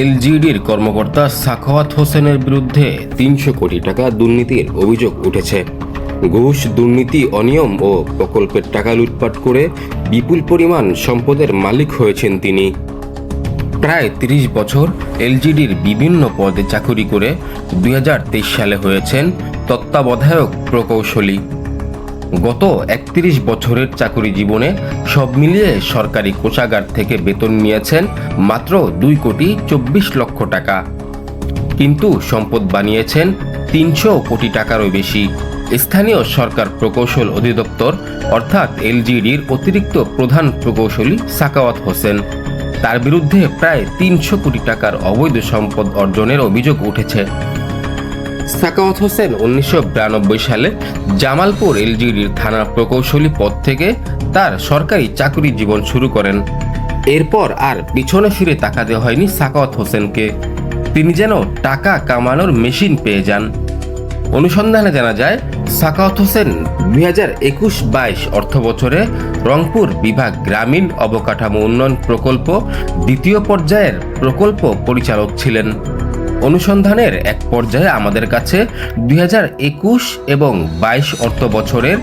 এলজিইডির কর্মকর্তা সাখাওয়াত হোসেনের বিরুদ্ধে ৩০০ কোটি টাকা দুর্নীতির অভিযোগ উঠেছে। ঘুষ, দুর্নীতি, অনিয়ম ও প্রকল্পের টাকা লুটপাট করে বিপুল পরিমাণ সম্পদের মালিক হয়েছেন তিনি। প্রায় ৩০ বছর এলজিইডির বিভিন্ন পদে চাকুরি করে ২০২৩ সালে হয়েছেন তত্ত্বাবধায়ক প্রকৌশলী। গত ৩১ বছরের চাকুরি জীবনে সব মিলিয়ে সরকারি কোষাগার থেকে বেতন নিয়েছেন মাত্র ২,২৪,০০,০০০ টাকা, কিন্তু সম্পদ বানিয়েছেন ৩০০ কোটি টাকারও বেশি। স্থানীয় সরকার প্রকৌশল অধিদপ্তর অর্থাৎ এলজিইডির অতিরিক্ত প্রধান প্রকৌশলী সাখাওয়াত হোসেন, তার বিরুদ্ধে প্রায় ৩০০ কোটি টাকার অবৈধ সম্পদ অর্জনের অভিযোগ উঠেছে। সাখাওয়াত হোসেন ১৯৯২ সালে জামালপুর এলজিইডির থানা প্রকৌশলী পদ থেকে তার সরকারি চাকরি জীবন শুরু করেন। এরপর আর পিছনে ফিরে তাকাতে হয়নি সাখাওয়াত হোসেনকে, তিনি যেন টাকা কামানোর মেশিন পেয়ে যান। অনুসন্ধানে জানা যায়, সাখাওয়াত হোসেন ২০২১-২২ অর্থ বছরে রংপুর বিভাগ গ্রামীণ অবকাঠামো উন্নয়ন প্রকল্প দ্বিতীয় পর্যায়ের প্রকল্প পরিচালক ছিলেন। অনুসন্ধানের এক পর্যায়ে আমাদের কাছে ২০২১ এবং ২২ অর্থ বছরের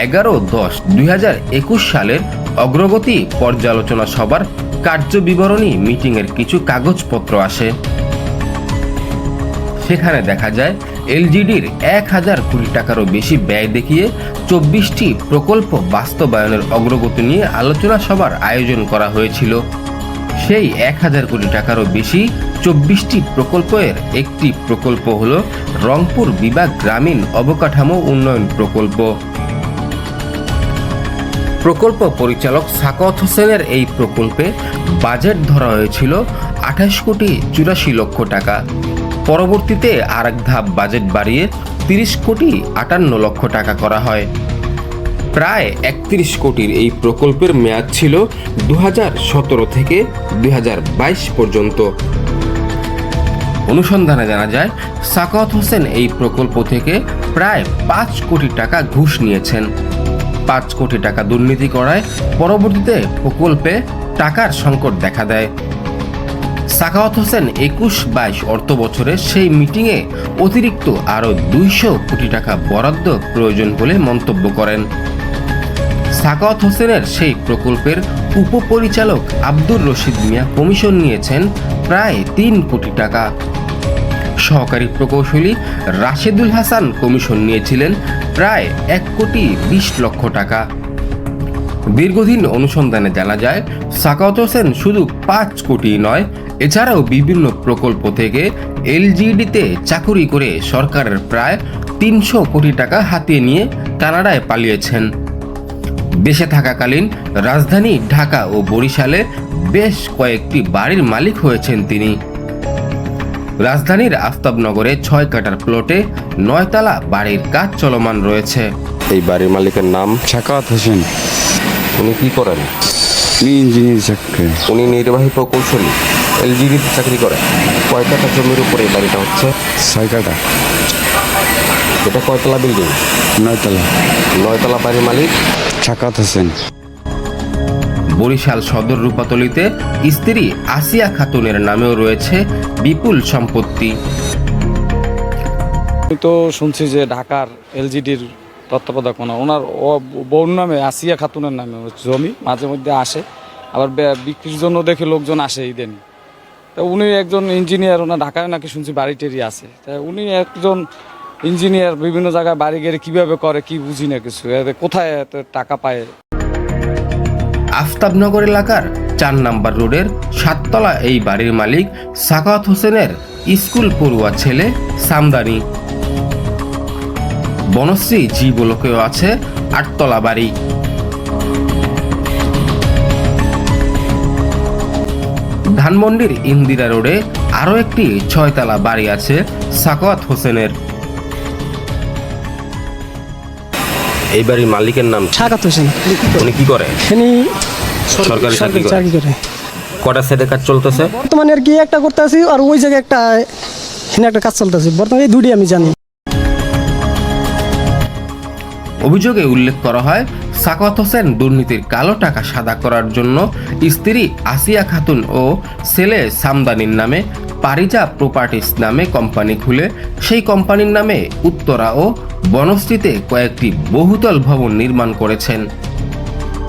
১১-১০-২০২১ সালের অগ্রগতি পর্যালোচনা সভার কার্যবিবরণী মিটিংয়ের কিছু কাগজপত্র আসে। সেখানে দেখা যায় এলজিইডির ১,০০০ কোটি টাকারও বেশি ব্যয় দেখিয়ে ২৪টি প্রকল্প বাস্তবায়নের অগ্রগতি নিয়ে আলোচনা সভার আয়োজন করা হয়েছিল। সেই ১,০০০ কোটি টাকারও বেশি ২৪টি প্রকল্পের একটি প্রকল্প হল রংপুর বিভাগ গ্রামীণ অবকাঠামো উন্নয়ন প্রকল্প। প্রকল্প পরিচালক সাখাওয়াত হোসেনের এই প্রকল্পে বাজেট ধরা হয়েছিল ২৮,৮৪,০০,০০০ টাকা। পরবর্তীতে আরেক ধাপ বাজেট বাড়িয়ে ৩০,৫৮,০০,০০০ টাকা করা হয়। প্রায় ৩১ কোটির এই প্রকল্পের মেয়াদ ছিল ২০১৭ থেকে ২০২২ পর্যন্ত। অনুসন্ধানে জানা যায়, সাখাওয়াত হোসেন এই প্রকল্প থেকে প্রায় ৫ কোটি টাকা ঘুষ নিয়েছেন। ৫ কোটি টাকা দুর্নীতি করায় পরবর্তীতে প্রকল্পে টাকার সংকট দেখা দেয়। সাখাওয়াত হোসেন ২১-২২ অর্থ বছরে সেই মিটিংয়ে অতিরিক্ত আরও ২০০ কোটি টাকা বরাদ্দ প্রয়োজন বলে মন্তব্য করেন। সাখাওয়াত হোসেনের সেই প্রকল্পের উপপরিচালক আব্দুর রশিদ মিয়া কমিশন নিয়েছেন প্রায় ৩ কোটি টাকা। সহকারী প্রকৌশলী রাশেদুল হাসান কমিশন নিয়েছিলেন প্রায় ১,২০,০০,০০০ টাকা। দীর্ঘদিন অনুসন্ধানে জানা যায়, সাখাওয়াত হোসেন শুধু ৫ কোটি নয়, এছাড়াও বিভিন্ন প্রকল্প থেকে এলজিইডিতে চাকুরি করে সরকারের প্রায় ৩০০ কোটি টাকা হাতিয়ে নিয়ে কানাডায় পালিয়েছেন। দেশে থাকাকালীন রাজধানী ঢাকা ও বরিশালে বেশ কয়েকটি বাড়ির মালিক হয়েছেন তিনি। রাজধানীর আফতাবনগরে ৬ কাঠার প্লটে ৯ তলা বাড়ির কাজ চলমান রয়েছে। এই বাড়ির মালিকের নাম সাখাওয়াত হোসেন। উনি কি করেন? উনি ইঞ্জিনিয়ার চাকরি। উনি নির্বাহী প্রকৌশলী, এলজিইডিতে চাকরি করেন। কয় কাঠা জমির উপরে এই বাড়িটা হচ্ছে? ৬ কাঠা। এটা কয়তলা বিল্ডিং? ৯ তলা। ৯ তলা বাড়ির মালিক সাখাওয়াত হোসেন। বরিশাল সদর রূপাতলীতে স্ত্রী আসিয়া খাতুনের নামেও রয়েছে বিপুল সম্পত্তি। আমি তো শুনছি যে ঢাকার এলজিইডির তত্ত্বাবধায়ক ওনার বউর নামে আসিয়া খাতুনের নামে জমি মাঝে মধ্যে আসে, আবার বিক্রির জন্য দেখে লোকজন আসে ইদেন। তা উনি একজন ইঞ্জিনিয়ার, ওনার ঢাকায় নাকি শুনছি বাড়ি টেরি আছে। তা উনি একজন ইঞ্জিনিয়ার, বিভিন্ন জায়গায় বাড়ি গেড়ে কীভাবে করে কি বুঝি না কিছু, কোথায় এত টাকা পায়। আফতাবনগর এলাকার ৪ নম্বর রোডের ৭ তলা এই বাড়ির মালিক সাখাওয়াত হোসেনের স্কুল পড়ুয়া ছেলে সামদানি। বনশ্রী জি ব্লকেও আছে ৮ তলা বাড়ি। ধানমন্ডির ইন্দিরা রোডে আরও একটি ৬ তলা বাড়ি আছে সাখাওয়াত হোসেনের। এই বাড়ির মালিকের নাম সাখাওয়াত হোসেন। উনি কি করে? সরকারি চাকরি করে। কটা সেটে কাজ চলতেছে বর্তমানে? আর কি একটা করতে আছি, আর ওই জায়গায় একটা কাজ চলতেছে বর্তমানে। এই দুটি আমি জানি। অভিযোগে উল্লেখ করা হয়, সাখাওয়াত হোসেন দুর্নীতির কালো টাকা সাদা করার জন্য স্ত্রী আসিয়া খাতুন ও ছেলে সামদানির নামে পারিজা প্রপার্টিস নামে কোম্পানি খুলে সেই কোম্পানির নামে উত্তরা ও বনশ্রীতে কয়েকটি বহুতল ভবন নির্মাণ করেছেন।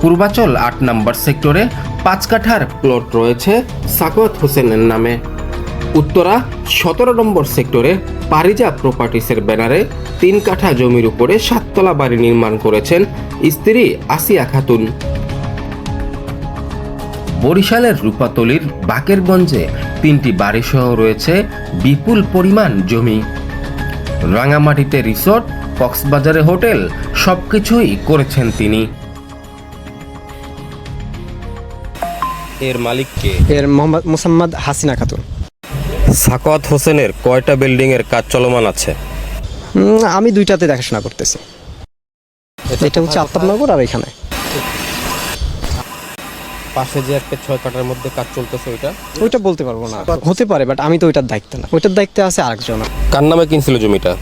পূর্বাচল ৮ নম্বর সেক্টরে ৫ কাঠার প্লট রয়েছে সাখাওয়াত হোসেনের নামে। উত্তরা ১৭ নম্বর সেক্টরে পারিজা প্রপার্টিসের ব্যানারে ৩ কাঠা জমির উপরে ৭ তলা বাড়ি নির্মাণ করেছেন স্ত্রী আসিয়া খাতুন। বরিশালের রূপাতলীর বাকেরগঞ্জে ৩টি বাড়িসহ রয়েছে বিপুল পরিমাণ জমি। রাঙামাটিতে রিসোর্ট, কক্সবাজারে হোটেল, সবকিছুই করেছেন তিনি। এর মালিককে এর মোহাম্মদ হাসিনা খাতুন। সাখাওয়াত হোসেনের কয়টা বিল্ডিং এর কাজ চলমান আছে? আমি দুইটাতে দেখাশোনা করতেছি। এটা হচ্ছে আফতাবনগর আর এখানে পাশে যে একটা ৬ কাঠার মধ্যে কাজ চলতেছে ওইটা বলতে পারবো না, হতে পারে, বাট আমি তো ওইটার দায়িত্ব না, ওইটার দায়িত্বে আছে আরেকজন। কার নামে কিনছিল জমিটা?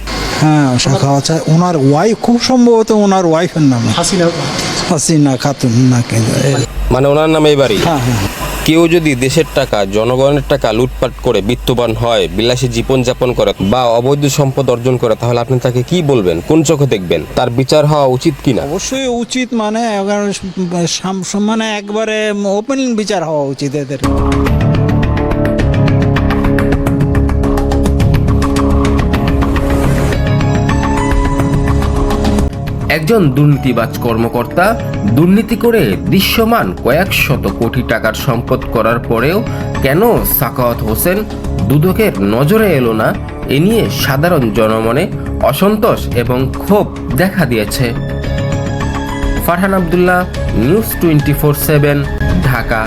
হ্যাঁ, সাখাওয়াত ওনার ওয়াইফ, খুব সম্ভবত ওনার ওয়াইফের নামে হাসিনা খাতুন নাকি। মানে ওনার নামে এই বাড়ি। হ্যাঁ হ্যাঁ। কেউ যদি দেশের টাকা, জনগণের টাকা লুটপাট করে বিত্তবান হয়, বিলাসী জীবন যাপন করে বা অবৈধ সম্পদ অর্জন করে, তাহলে আপনি তাকে কি বলবেন? কোন চোখে দেখবেন? তার বিচার হওয়া উচিত কিনা? অবশ্যই উচিত, মানে মানে একবারে ওপেন বিচার হওয়া উচিত এদের। একজন দুর্নীতিবাজ কর্মকর্তা দুর্নীতি করে দৃশ্যমান কয়েক শত কোটি টাকার সম্পদ করার পরেও কেন সাখাওয়াত হোসেন দুদকের নজরে এলো না, এ নিয়ে সাধারণ জনমনে অসন্তোষ এবং ক্ষোভ দেখা দিয়েছে। ফারহান আব্দুল্লাহ, নিউজ 24/7, ঢাকা।